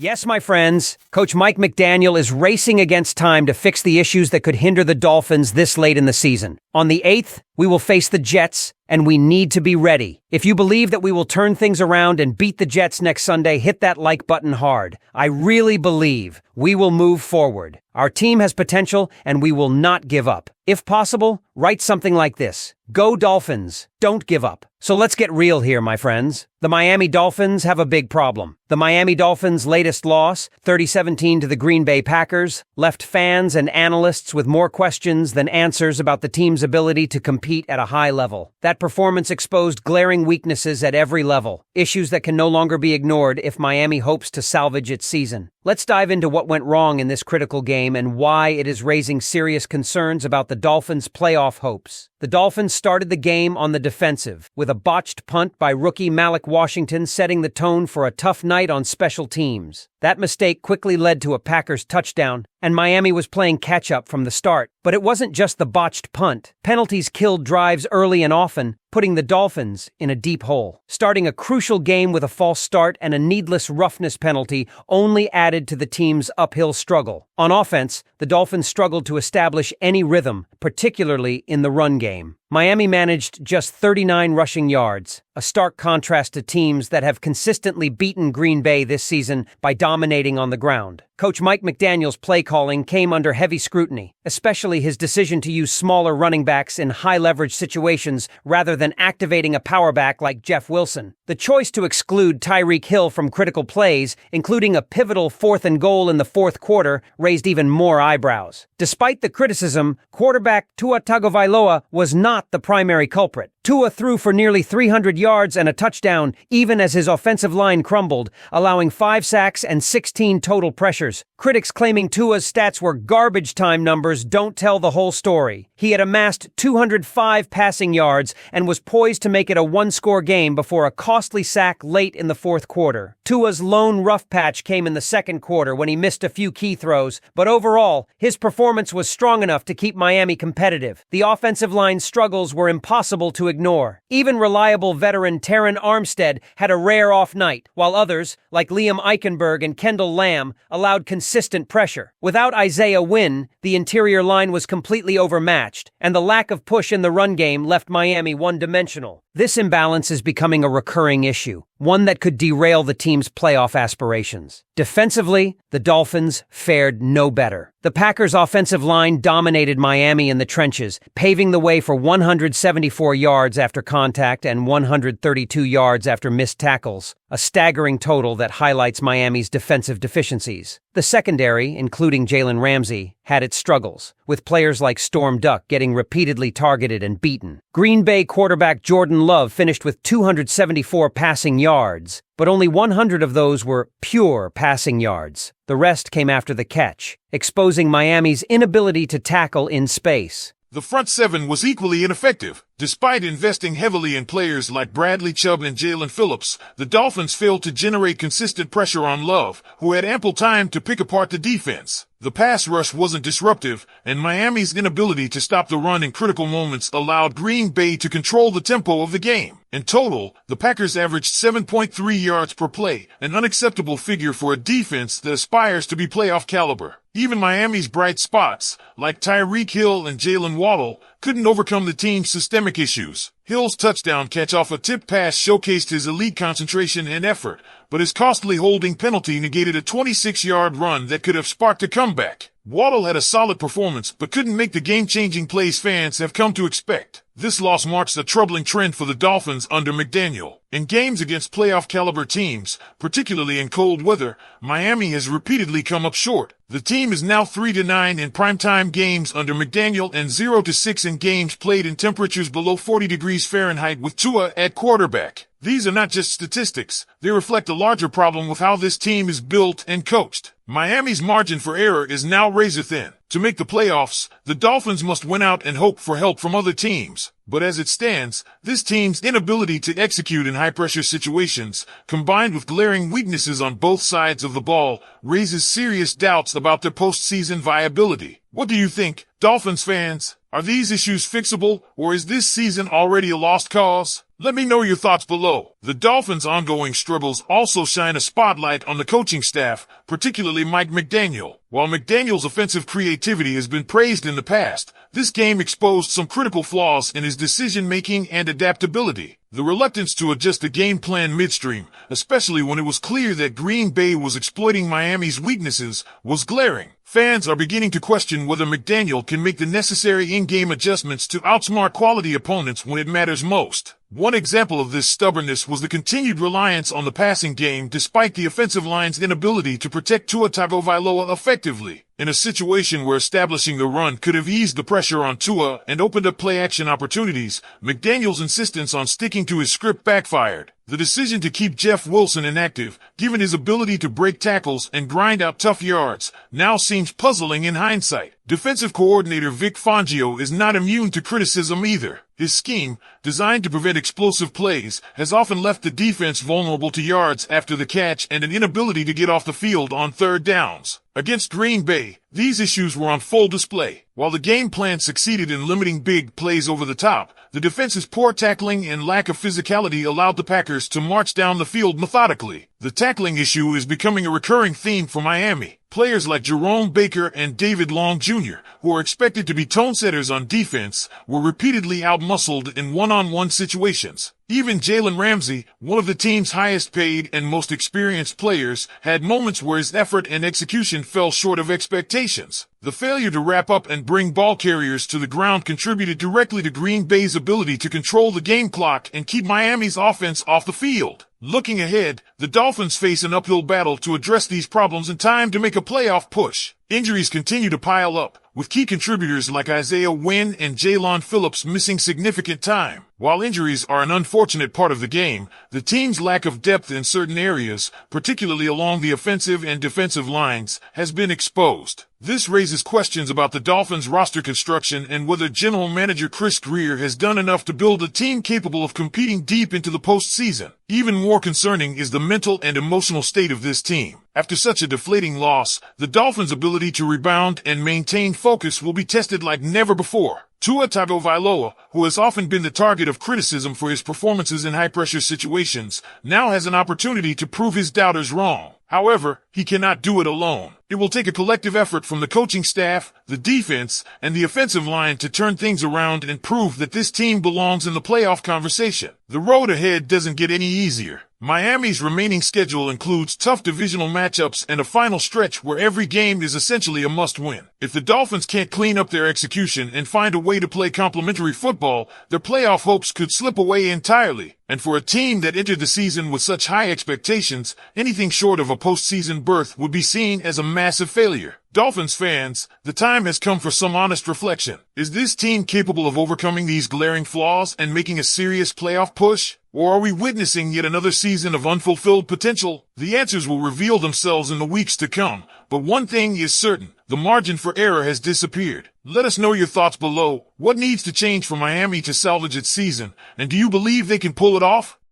Yes, my friends, Coach Mike McDaniel is racing against time to fix the issues that could hinder the Dolphins this late in the season. On the 8th, we will face the Jets, and we need to be ready. If you believe that we will turn things around and beat the Jets next Sunday, hit that like button hard. I really believe we will move forward. Our team has potential, and we will not give up. If possible, write something like this: Go Dolphins, don't give up. So let's get real here, my friends. The Miami Dolphins have a big problem. The Miami Dolphins' latest loss, 30-17 to the Green Bay Packers, left fans and analysts with more questions than answers about the team's ability to compete at a high level. That performance exposed glaring weaknesses at every level, issues that can no longer be ignored if Miami hopes to salvage its season. Let's dive into what went wrong in this critical game and why it is raising serious concerns about the Dolphins' playoff hopes. The Dolphins started the game on the defensive, with a botched punt by rookie Malik Washington setting the tone for a tough night on special teams. That mistake quickly led to a Packers touchdown, and Miami was playing catch-up from the start. But it wasn't just the botched punt. Penalties killed drives early and often, putting the Dolphins in a deep hole. Starting a crucial game with a false start and a needless roughness penalty only added to the team's uphill struggle. On offense, the Dolphins struggled to establish any rhythm, particularly in the run game. Miami managed just 39 rushing yards, a stark contrast to teams that have consistently beaten Green Bay this season by dominating on the ground. Coach Mike McDaniel's play calling came under heavy scrutiny, especially his decision to use smaller running backs in high-leverage situations rather than activating a power back like Jeff Wilson. The choice to exclude Tyreek Hill from critical plays, including a pivotal 4th and goal in the fourth quarter, raised even more eyebrows. Despite the criticism, quarterback Tua Tagovailoa was not the primary culprit. Tua threw for nearly 300 yards and a touchdown, even as his offensive line crumbled, allowing 5 sacks and 16 total pressures. Critics claiming Tua's stats were garbage time numbers don't tell the whole story. He had amassed 205 passing yards and was poised to make it a one-score game before a costly sack late in the fourth quarter. Tua's lone rough patch came in the second quarter when he missed a few key throws, but overall, his performance was strong enough to keep Miami competitive. The offensive line's struggles were impossible to ignore. Even reliable veteran Terron Armstead had a rare off night, while others, like Liam Eichenberg and Kendall Lamb, allowed consistent pressure. Without Isaiah Wynn, the interior line was completely overmatched, and the lack of push in the run game left Miami one-dimensional. This imbalance is becoming a recurring issue, one that could derail the team's playoff aspirations. Defensively, the Dolphins fared no better. The Packers' offensive line dominated Miami in the trenches, paving the way for 174 yards after contact and 132 yards after missed tackles, a staggering total that highlights Miami's defensive deficiencies. The secondary, including Jalen Ramsey, had its struggles, with players like Storm Duck getting repeatedly targeted and beaten. Green Bay quarterback Jordan Love finished with 274 passing yards, but only 100 of those were pure passing yards. The rest came after the catch, exposing Miami's inability to tackle in space. The front seven was equally ineffective. Despite investing heavily in players like Bradley Chubb and Jalen Phillips, the Dolphins failed to generate consistent pressure on Love, who had ample time to pick apart the defense. The pass rush wasn't disruptive, and Miami's inability to stop the run in critical moments allowed Green Bay to control the tempo of the game. In total, the Packers averaged 7.3 yards per play, an unacceptable figure for a defense that aspires to be playoff caliber. Even Miami's bright spots, like Tyreek Hill and Jalen Waddle, couldn't overcome the team's systemic issues. Hill's touchdown catch off a tip pass showcased his elite concentration and effort, but his costly holding penalty negated a 26-yard run that could have sparked a comeback. Waddle had a solid performance, but couldn't make the game-changing plays fans have come to expect. This loss marks a troubling trend for the Dolphins under McDaniel. In games against playoff-caliber teams, particularly in cold weather, Miami has repeatedly come up short. The team is now 3-9 in primetime games under McDaniel and 0-6 in games played in temperatures below 40 degrees Fahrenheit with Tua at quarterback. These are not just statistics, they reflect a larger problem with how this team is built and coached. Miami's margin for error is now razor thin. To make the playoffs, the Dolphins must win out and hope for help from other teams. But as it stands, this team's inability to execute in high-pressure situations, combined with glaring weaknesses on both sides of the ball, raises serious doubts about their postseason viability. What do you think, Dolphins fans? Are these issues fixable, or is this season already a lost cause? Let me know your thoughts below. The Dolphins' ongoing struggles also shine a spotlight on the coaching staff, particularly Mike McDaniel. While McDaniel's offensive creativity has been praised in the past, this game exposed some critical flaws in his decision-making and adaptability. The reluctance to adjust the game plan midstream, especially when it was clear that Green Bay was exploiting Miami's weaknesses, was glaring. Fans are beginning to question whether McDaniel can make the necessary in-game adjustments to outsmart quality opponents when it matters most. One example of this stubbornness was the continued reliance on the passing game despite the offensive line's inability to protect Tua Tagovailoa effectively. In a situation where establishing the run could have eased the pressure on Tua and opened up play-action opportunities, McDaniel's insistence on sticking to his script backfired. The decision to keep Jeff Wilson inactive, given his ability to break tackles and grind out tough yards, now seems puzzling in hindsight. Defensive coordinator Vic Fangio is not immune to criticism either. His scheme, designed to prevent explosive plays, has often left the defense vulnerable to yards after the catch and an inability to get off the field on third downs. Against Green Bay, these issues were on full display. While the game plan succeeded in limiting big plays over the top, the defense's poor tackling and lack of physicality allowed the Packers to march down the field methodically. The tackling issue is becoming a recurring theme for Miami. Players like Jerome Baker and David Long Jr., who are expected to be tone-setters on defense, were repeatedly outmuscled in one-on-one situations. Even Jalen Ramsey, one of the team's highest-paid and most experienced players, had moments where his effort and execution fell short of expectations. The failure to wrap up and bring ball carriers to the ground contributed directly to Green Bay's ability to control the game clock and keep Miami's offense off the field. Looking ahead, the Dolphins face an uphill battle to address these problems in time to make a playoff push. Injuries continue to pile up, with key contributors like Isaiah Wynn and Jaylon Phillips missing significant time. While injuries are an unfortunate part of the game, the team's lack of depth in certain areas, particularly along the offensive and defensive lines, has been exposed. This raises questions about the Dolphins' roster construction and whether General Manager Chris Grier has done enough to build a team capable of competing deep into the postseason. Even more concerning is the mental and emotional state of this team. After such a deflating loss, the Dolphins' ability to rebound and maintain focus will be tested like never before. Tua Tagovailoa, who has often been the target of criticism for his performances in high-pressure situations, now has an opportunity to prove his doubters wrong. However, he cannot do it alone. It will take a collective effort from the coaching staff, the defense, and the offensive line to turn things around and prove that this team belongs in the playoff conversation. The road ahead doesn't get any easier. Miami's remaining schedule includes tough divisional matchups and a final stretch where every game is essentially a must-win. If the Dolphins can't clean up their execution and find a way to play complementary football, their playoff hopes could slip away entirely. And for a team that entered the season with such high expectations, anything short of a postseason berth would be seen as a massive failure. Dolphins fans, the time has come for some honest reflection. Is this team capable of overcoming these glaring flaws and making a serious playoff push? Or are we witnessing yet another season of unfulfilled potential? The answers will reveal themselves in the weeks to come, but one thing is certain, the margin for error has disappeared. Let us know your thoughts below. What needs to change for Miami to salvage its season, and do you believe they can pull it off?